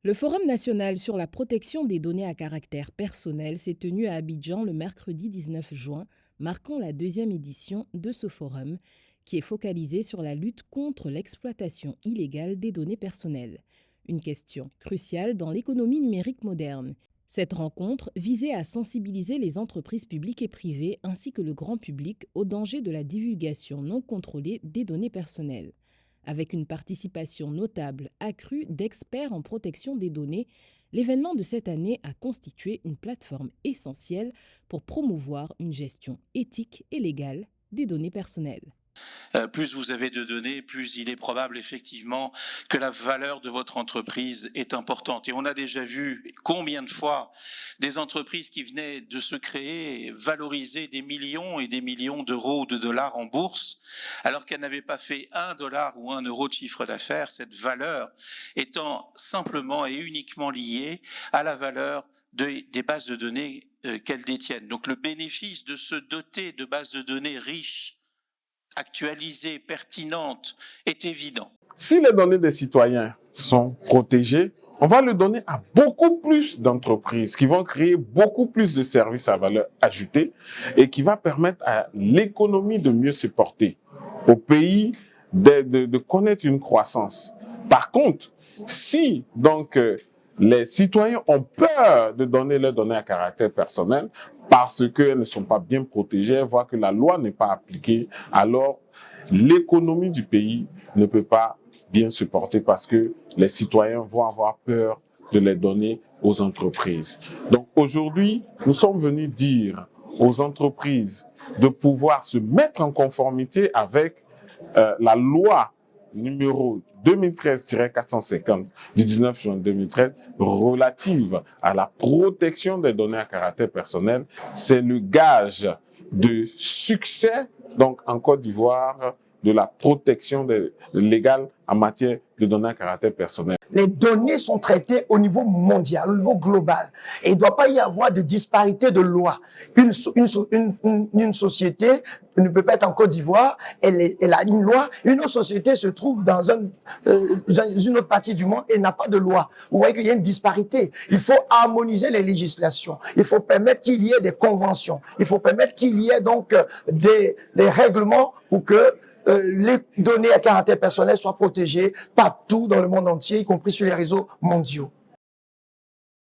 Le Forum national sur la protection des données à caractère personnel s'est tenu à Abidjan le mercredi 19 juin, marquant la deuxième édition de ce forum, qui est focalisé sur la lutte contre l'exploitation illégale des données personnelles. Une question cruciale dans l'économie numérique moderne. Cette rencontre visait à sensibiliser les entreprises publiques et privées ainsi que le grand public au danger de la divulgation non contrôlée des données personnelles. Avec une participation notable accrue d'experts en protection des données, l'événement de cette année a constitué une plateforme essentielle pour promouvoir une gestion éthique et légale des données personnelles. Plus vous avez de données, plus il est probable effectivement que la valeur de votre entreprise est importante. Et on a déjà vu combien de fois des entreprises qui venaient de se créer valoriser des millions et des millions d'euros ou de dollars en bourse, alors qu'elles n'avaient pas fait $1 ou €1 de chiffre d'affaires, cette valeur étant simplement et uniquement liée à la valeur des bases de données qu'elles détiennent. Donc le bénéfice de se doter de bases de données riches, actualisée, pertinente, est évident. Si les données des citoyens sont protégées, on va le donner à beaucoup plus d'entreprises qui vont créer beaucoup plus de services à valeur ajoutée et qui va permettre à l'économie de mieux se porter, au pays de connaître une croissance. Par contre, si donc les citoyens ont peur de donner leurs données à caractère personnel parce qu'elles ne sont pas bien protégées, voient que la loi n'est pas appliquée, alors l'économie du pays ne peut pas bien se porter parce que les citoyens vont avoir peur de les donner aux entreprises. Donc aujourd'hui, nous sommes venus dire aux entreprises de pouvoir se mettre en conformité avec la loi numéro 2013-450 du 19 juin 2013 relative à la protection des données à caractère personnel. C'est le gage de succès donc en Côte d'Ivoire de la protection légale en matière de données à caractère personnel. Les données sont traitées au niveau mondial, au niveau global. Et il ne doit pas y avoir de disparité de loi. Une société ne peut pas être en Côte d'Ivoire, elle a une loi. Une autre société se trouve dans une autre partie du monde et n'a pas de loi. Vous voyez qu'il y a une disparité. Il faut harmoniser les législations. Il faut permettre qu'il y ait des conventions. Il faut permettre qu'il y ait donc des règlements pour que les données à caractère personnel soient protégées partout dans le monde entier, y compris sur les réseaux mondiaux.